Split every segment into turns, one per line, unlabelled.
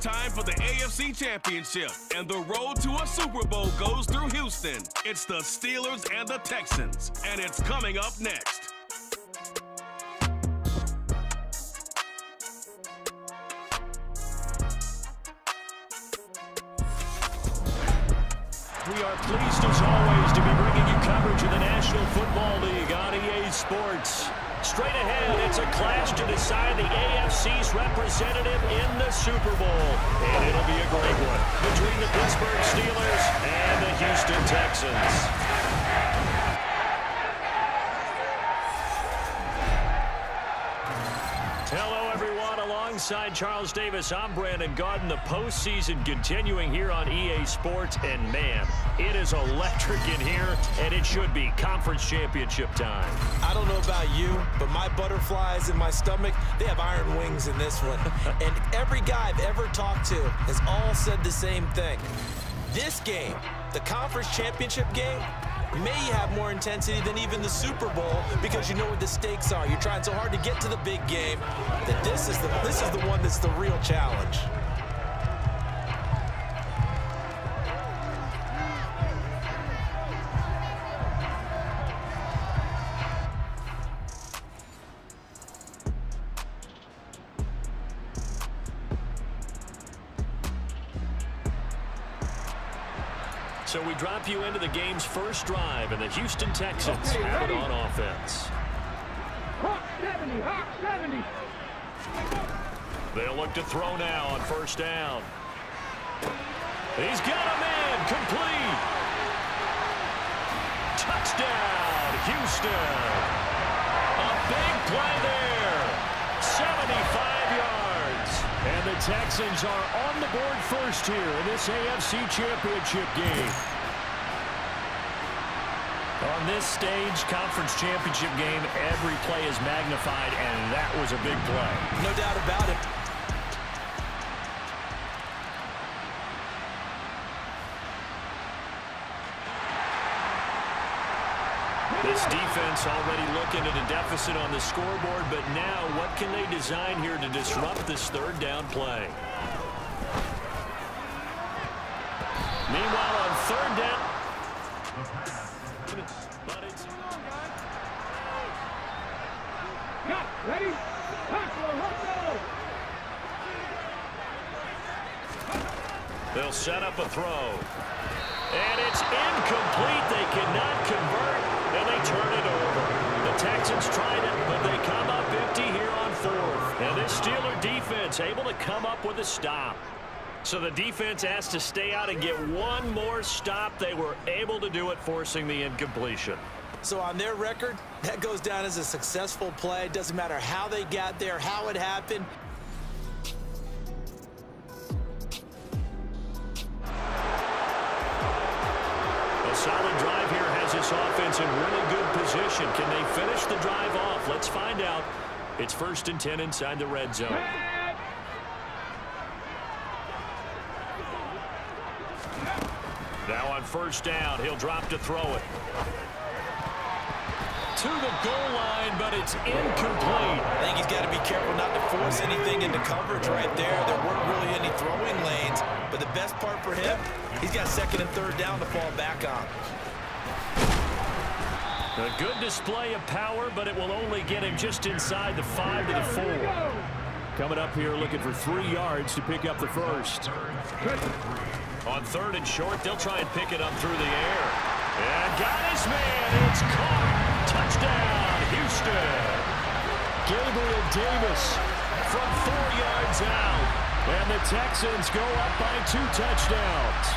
time for the AFC Championship, and the road to a Super Bowl goes through Houston. It's the Steelers and the Texans, and it's coming up next.
We are pleased, as always, to be bringing you coverage of the National Football League on EA Sports. Straight ahead, it's a clash to decide the AFC's representative in the Super Bowl. And it'll be a great one between the Pittsburgh Steelers and the Houston Texans. Hello, everyone. Alongside Charles Davis, I'm Brandon Gaudin. The postseason continuing here on EA Sports. And, man, it is electric in here, and it should be conference championship time.
I don't know about you, but my butterflies in my stomach, they have iron wings in this one. And every guy I've ever talked to has all said the same thing. This game, the conference championship game, may have more intensity than even the Super Bowl because you know what the stakes are. You're trying so hard to get to the big game that this is the one that's the real challenge.
So we drop you into the game's first drive, and the Houston Texans have it on offense.
Hawk 70, Hawk 70.
They'll look to throw now on first down. He's got a man, complete. Touchdown, Houston. A big play there. 75 yards. And the Texans are on the board first here in this AFC Championship game. On this stage, conference championship game, every play is magnified, and that was a big play.
No doubt about it.
This defense already looking at a deficit on the scoreboard, but now what can they design here to disrupt this third down play? Meanwhile, on third down.
Ready?
They'll set up a throw. And it's incomplete. They cannot convert, and they turn it over. The Texans tried it, but they come up empty here on fourth. And this Steeler defense able to come up with a stop. So the defense has to stay out and get one more stop. They were able to do it, forcing the incompletion.
So on their record, that goes down as a successful play. It doesn't matter how they got there, how it happened.
A solid drive here has this offense in really good position. Can they finish the drive off? Let's find out. It's 1st and 10 inside the red zone. Now on first down, he'll drop to throw it. To the goal line, but it's incomplete.
I think he's got to be careful not to force anything into coverage right there. There weren't really any throwing lanes, but the best part for him, he's got 2nd and 3rd down to fall back on.
A good display of power, but it will only get him just inside the 5 to the 4. Coming up here looking for 3 yards to pick up the first. On 3rd and short, they'll try and pick it up through the air. And got his man. It's caught. Touchdown, Houston. Gabriel Davis from 4 yards out. And the Texans go up by 2 touchdowns.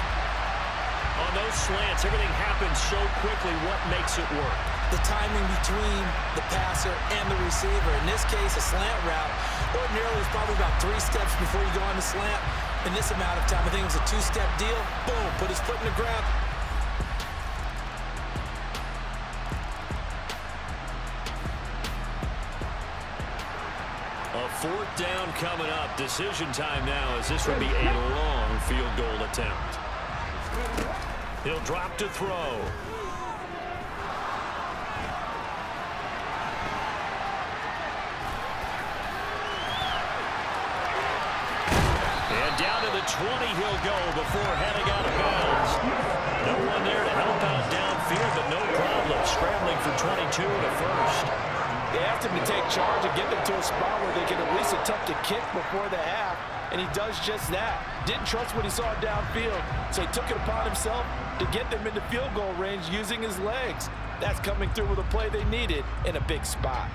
On those slants, everything happens so quickly. What makes it work?
The timing between the passer and the receiver. In this case, a slant route. Ordinarily, it's probably about 3 steps before you go on the slant. In this amount of time, I think it was a 2-step deal. Boom, put his foot in the ground.
A 4th down coming up. Decision time now, as this would be a long field goal attempt. He'll drop to throw. And down to 20 he'll go before heading out of bounds. No one there to help out downfield, but no problem. Scrambling for 22 and a first.
They asked him to take charge and get them to a spot where they can at least attempt to kick before the half, and he does just that. Didn't trust what he saw downfield, so he took it upon himself to get them into field goal range using his legs. That's coming through with a play they needed in a big spot.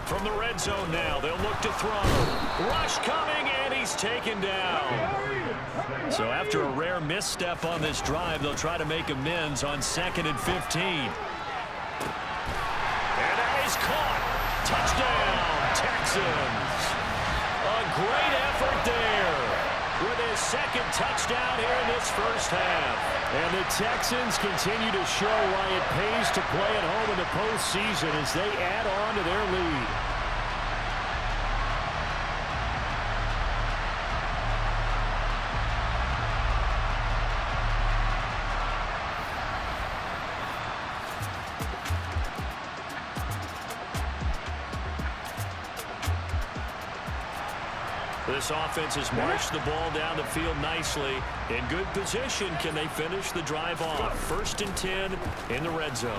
From the red zone now, they'll look to throw. Rush coming, and he's taken down. So after a rare misstep on this drive, they'll try to make amends on 2nd and 15. And that is caught. Touchdown, Texans. A great effort there with his second touchdown here in this first half. And the Texans continue to show why it pays to play at home in the postseason as they add on to their lead. This offense has marched the ball down the field nicely. In good position, can they finish the drive off? 1st and 10 in the red zone.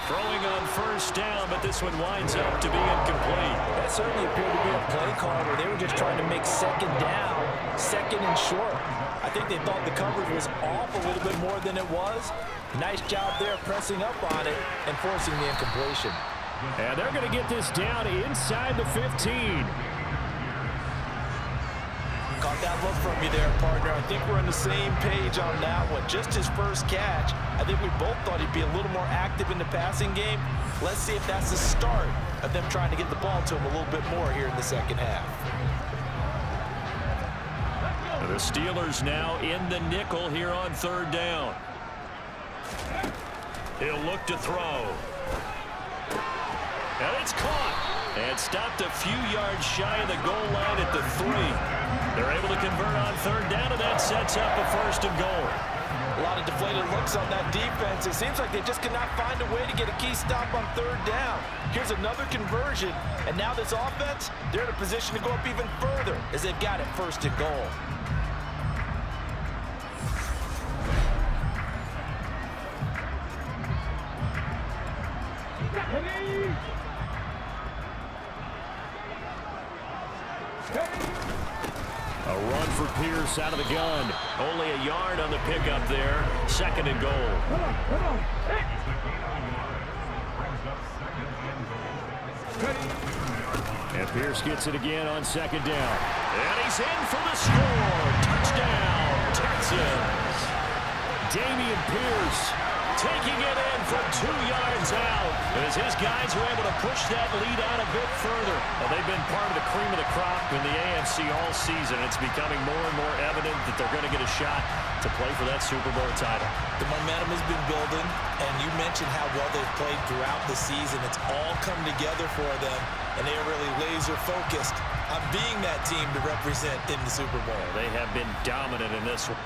Throwing on 1st down, but this one winds up to be incomplete.
That certainly appeared to be a play call where they were just trying to make 2nd down, 2nd and short. I think they thought the coverage was off a little bit more than it was. Nice job there pressing up on it and forcing the incompletion.
And they're going to get this down inside the 15.
Caught that look from you there, partner. I think we're on the same page on that one. Just his first catch. I think we both thought he'd be a little more active in the passing game. Let's see if that's the start of them trying to get the ball to him a little bit more here in the second half.
The Steelers now in the nickel here on 3rd down. He'll look to throw. And it's caught. And stopped a few yards shy of the goal line at the 3. They're able to convert on 3rd down, and that sets up a 1st and goal.
A lot of deflated looks on that defense. It seems like they just cannot find a way to get a key stop on 3rd down. Here's another conversion, and now this offense, they're in a position to go up even further as they've got it 1st and goal.
A run for Pierce out of the gun. Only a yard on the pickup there. 2nd and goal. And Pierce gets it again on 2nd down. And he's in for the score. Touchdown, Texans. Dameon Pierce taking it in from 2 yards out as his guys are able to push that lead out a bit further. Well, they've been part of the cream of the crop in the AFC all season. It's becoming more and more evident that they're going to get a shot to play for that Super Bowl title.
The momentum has been building, and you mentioned how well they've played throughout the season. It's all come together for them, and they are really laser-focused on being that team to represent in the Super Bowl.
They have been dominant in this one.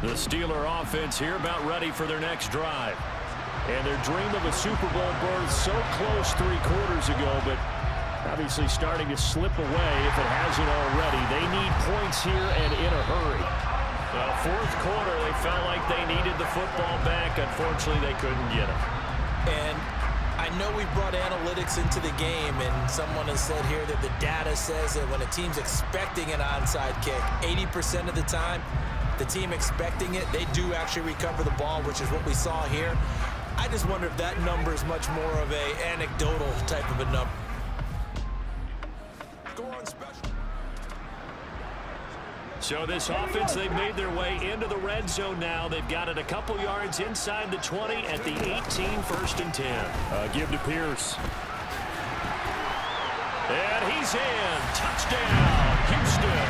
The Steeler offense here about ready for their next drive. And their dream of a Super Bowl berth so close 3 quarters ago, but obviously starting to slip away if it hasn't already. They need points here and in a hurry. Well, 4th quarter, they felt like they needed the football back. Unfortunately, they couldn't get it.
And I know we brought analytics into the game, and someone has said here that the data says that when a team's expecting an onside kick, 80% of the time, the team expecting it, they do actually recover the ball, which is what we saw here. I just wonder if that number is much more of a anecdotal type of a number. Go on special.
So this offense, they've made their way into the red zone now. They've got it a couple yards inside the 20 at the 18, 1st and 10. Give to Pierce. And he's in. Touchdown, Houston.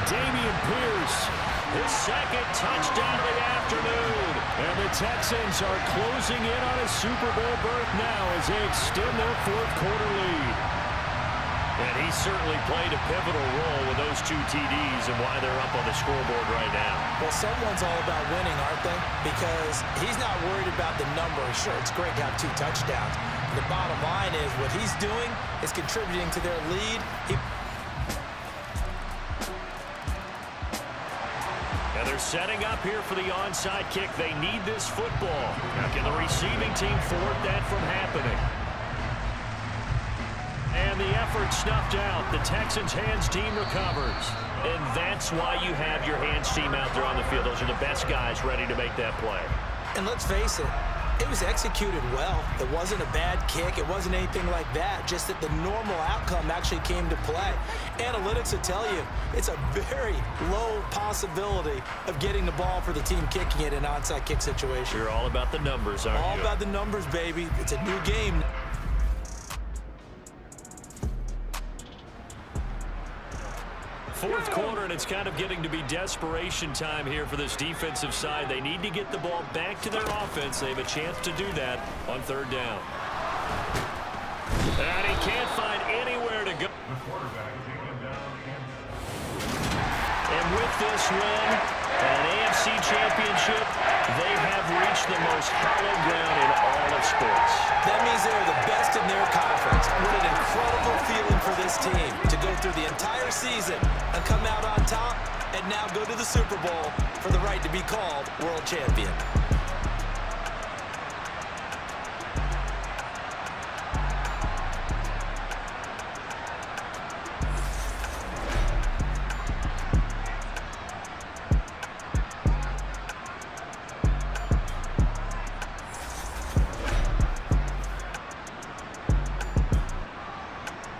Dameon Pierce His second touchdown of the afternoon. And the Texans are closing in on a Super Bowl berth now as they extend their fourth quarter lead. And he certainly played a pivotal role with those 2 TDs and why they're up on the scoreboard right now.
Well, someone's all about winning, aren't they? Because he's not worried about the number. Sure, it's great to have 2 touchdowns. The bottom line is what he's doing is contributing to their lead.
And they're setting up here for the onside kick. They need this football. Now can the receiving team thwart that from happening? And the effort snuffed out. The Texans' hands team recovers. And that's why you have your hands team out there on the field. Those are the best guys ready to make that play.
And let's face it, it was executed well. It wasn't a bad kick. It wasn't anything like that. Just that the normal outcome actually came to play. Analytics will tell you it's a very low possibility of getting the ball for the team kicking it in an onside kick situation.
You're all about the numbers, aren't you?
All about the numbers, baby. It's a new game.
Fourth quarter, and it's kind of getting to be desperation time here for this defensive side. They need to get the ball back to their offense. They have a chance to do that on 3rd down. And he can't find anywhere to go. And with this win, an AFC championship, they have reached the most hallowed ground in all of sports.
That means they are the best in their conference. What an incredible feeling for this team to go through the entire season and come out on top and now go to the Super Bowl for the right to be called world champion.